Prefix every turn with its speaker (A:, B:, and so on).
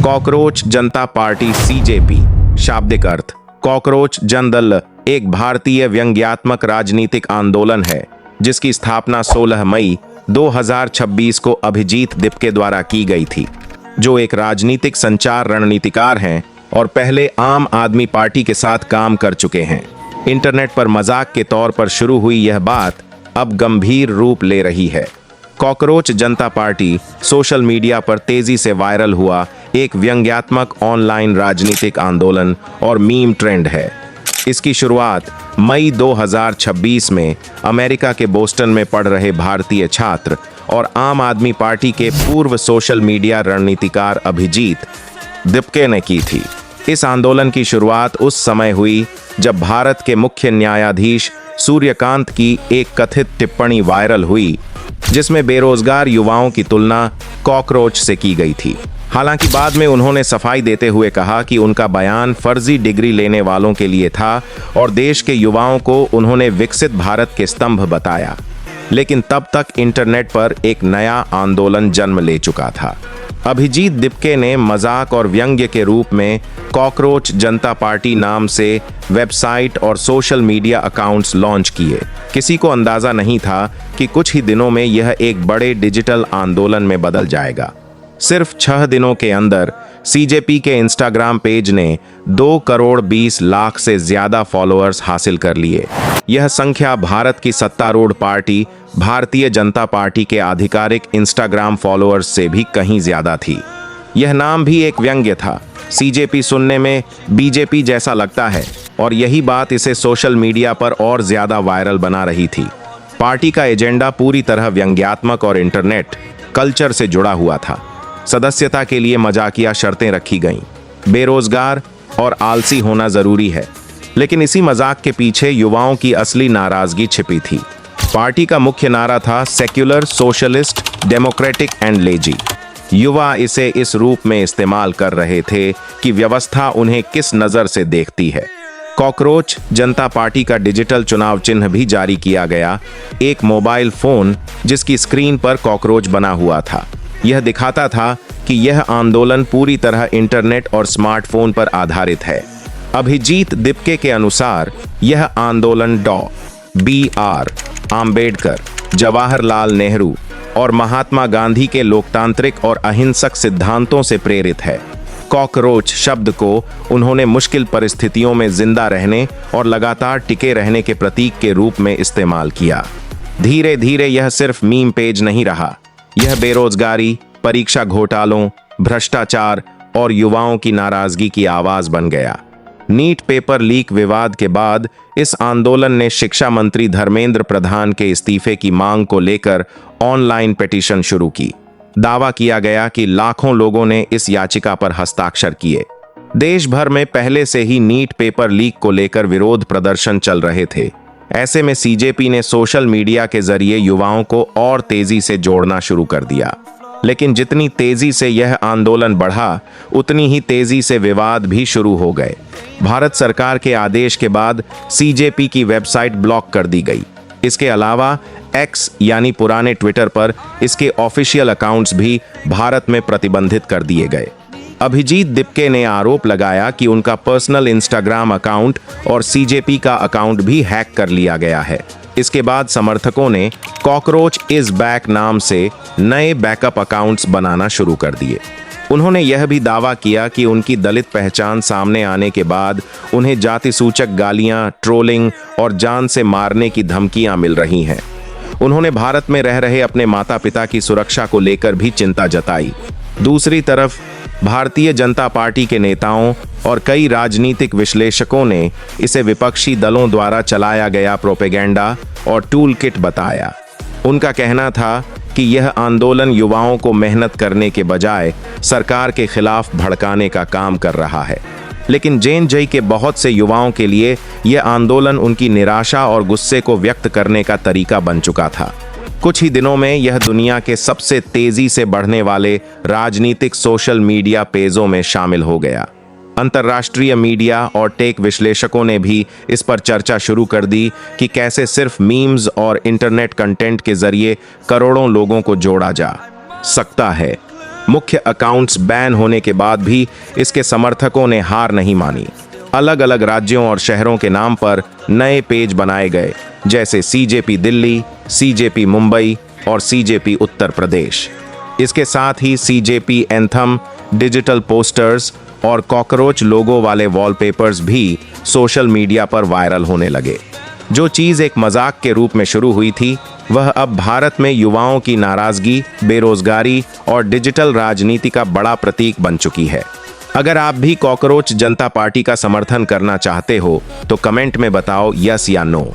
A: Cockroach जनता party CJP. शाब्दिक अर्थ: cockroach जनदल एक भारतीय व्यंग्यात्मक राजनीतिक आंदोलन है जिसकी स्थापना 16 मई 2026 को अभिजीत दिपके द्वारा की गई थी, जो एक राजनीतिक संचार रणनीतिकार हैं और पहले आम आदमी पार्टी के साथ काम कर चुके हैं। इंटरनेट पर मजाक के तौर पर शुरू हुई यह बात अब गंभीर रूप ले रही है। कॉकरोच जनता पार्टी सोशल मीडिया पर तेजी से वायरल हुआ एक व्यंग्यात्मक ऑनलाइन राजनीतिक आंदोलन और मीम ट्रेंड है। इसकी शुरुआत मई 2026 में अमेरिका के बोस्टन में पढ़ रहे भारतीय छात्र और आम आदमी पार्टी के पूर्व सोशल मीडिया रणनीतिकार अभिजीत दिपके ने की थी। इस आंदोलन की शुरुआत उस समय हुई जब भारत के मुख्य न्यायाधीश सूर्यकांत की एक कथित टिप्पणी वायरल हुई जिसमें बेरोजगार युवाओं की तुलना कॉकरोच से की गई थी। हालांकि बाद में उन्होंने सफाई देते हुए कहा कि उनका बयान फर्जी डिग्री लेने वालों के लिए था और देश के युवाओं को उन्होंने विकसित भारत के स्तंभ बताया। लेकिन तब तक इंटरनेट पर एक नया आंदोलन जन्म ले चुका था। अभिजीत दिपके ने मजाक और व्यंग्य के रूप में कॉकरोच जनता पार्टी नाम से वेबसाइट और सोशल मीडिया अकाउंट्स लॉन्च किए। किसी को अंदाजा नहीं था कि कुछ ही दिनों में यह एक बड़े डिजिटल आंदोलन में बदल जाएगा। सिर्फ 6 दिनों के अंदर सीजेपी के इंस्टाग्राम पेज ने 2 करोड़ 20 लाख से ज्यादा फॉलोअर्स हासिल कर लिए। यह संख्या भारत की सत्तारूढ़ पार्टी भारतीय जनता पार्टी के आधिकारिक इंस्टाग्राम फॉलोअर्स से भी कहीं ज्यादा थी। यह नाम भी एक व्यंग्य था। सीजेपी सुनने में बीजेपी जैसा लगता है और यही बात इसे सोशल मीडिया पर और ज्यादा वायरल बना रही थी। पार्टी का एजेंडा पूरी तरह व्यंग्यात्मक और इंटरनेट कल्चर से जुड़ा हुआ था। सदस्यता के लिए मजाकिया शर्तें रखी गईं। बेरोजगार और आलसी होना जरूरी है, लेकिन इसी मजाक के पीछे युवाओं की असली नाराजगी छिपी थी। पार्टी का मुख्य नारा था secular, socialist, democratic and lazy. युवा इसे इस रूप में इस्तेमाल कर रहे थे कि व्यवस्था उन्हें किस नजर से देखती है। कॉकरोच जनता पार्टी का डिजिटल चुनाव चिन्ह भी जारी किया गया, एक मोबाइल फोन जिसकी स्क्रीन पर कॉकरोच बना हुआ था। यह दिखाता था कि यह आंदोलन पूरी तरह इंटरनेट और स्मार्टफोन पर आधारित है। अभिजीत दिपके के अनुसार यह आंदोलन बी.आर. आम्बेडकर, जवाहरलाल नेहरू और महात्मा गांधी के लोकतांत्रिक और अहिंसक सिद्धांतों से प्रेरित है। कॉकरोच शब्द को उन्होंने मुश्किल परिस्थितियों में जिंदा रहने और लगातार टिके रहने के प्रतीक के रूप में इस्तेमाल किया। धीरे धीरे यह सिर्फ मीम पेज नहीं रहा, यह बेरोजगारी, परीक्षा घोटालों, भ्रष्टाचार और युवाओं की नाराजगी की आवाज बन गया। नीट पेपर लीक विवाद के बाद इस आंदोलन ने शिक्षा मंत्री धर्मेंद्र प्रधान के इस्तीफे की मांग को लेकर ऑनलाइन पिटीशन शुरू की। दावा किया गया कि लाखों लोगों ने इस याचिका पर हस्ताक्षर किए। देश भर में पहले से ही नीट पेपर लीक को लेकर विरोध प्रदर्शन चल रहे थे। ऐसे में सीजेपी ने सोशल मीडिया के जरिए युवाओं को और तेजी से जोड़ना शुरू कर दिया। लेकिन जितनी तेजी से यह आंदोलन बढ़ा, उतनी ही तेजी से विवाद भी शुरू हो गए। भारत सरकार के आदेश के बाद सीजेपी की वेबसाइट ब्लॉक कर दी गई। इसके अलावा एक्स यानी पुराने ट्विटर पर इसके ऑफिशियल अकाउंट्स भी भारत में प्रतिबंधित कर दिए गए। अभिजीत दिपके ने आरोप लगाया कि उनका पर्सनल इंस्टाग्राम अकाउंट और सीजेपी का अकाउंट भी हैक कर लिया गया है। इसके बाद समर्थकों ने कॉकरोच इज बैक नाम से नए बैकअप अकाउंट्स बनाना शुरू कर दिए। उन्होंने यह भी दावा किया कि उनकी दलित पहचान सामने आने के बाद उन्हें जाति सूचक गालियां, ट्रोलिंग और जान से मारने की धमकियां मिल रही हैं। उन्होंने भारत में रह रहे अपने माता पिता की सुरक्षा को लेकर भी चिंता जताई। दूसरी तरफ भारतीय जनता पार्टी के नेताओं और कई राजनीतिक विश्लेषकों ने इसे विपक्षी दलों द्वारा चलाया गया प्रोपेगेंडा और टूल किट बताया। उनका कहना था कि यह आंदोलन युवाओं को मेहनत करने के बजाय सरकार के खिलाफ भड़काने का काम कर रहा है। लेकिन जेएनयू के बहुत से युवाओं के लिए यह आंदोलन उनकी निराशा और गुस्से को व्यक्त करने का तरीका बन चुका था। कुछ ही दिनों में यह दुनिया के सबसे तेजी से बढ़ने वाले राजनीतिक सोशल मीडिया पेजों में शामिल हो गया। अंतर्राष्ट्रीय मीडिया और टेक विश्लेषकों ने भी इस पर चर्चा शुरू कर दी कि कैसे सिर्फ मीम्स और इंटरनेट कंटेंट के जरिए करोड़ों लोगों को जोड़ा जा सकता है। मुख्य अकाउंट्स बैन होने के बाद भी इसके समर्थकों ने हार नहीं मानी। अलग अलग राज्यों और शहरों के नाम पर नए पेज बनाए गए, जैसे सीजेपी दिल्ली, सीजेपी मुंबई और सीजेपी उत्तर प्रदेश। इसके साथ ही सीजेपी एंथम, डिजिटल पोस्टर्स और कॉकरोच लोगो वाले वॉलपेपर्स भी सोशल मीडिया पर वायरल होने लगे। जो चीज़ एक मजाक के रूप में शुरू हुई थी, वह अब भारत में युवाओं की नाराजगी, बेरोजगारी और डिजिटल राजनीति का बड़ा प्रतीक बन चुकी है। अगर आप भी कॉकरोच जनता पार्टी का समर्थन करना चाहते हो तो कमेंट में बताओ यस या नो।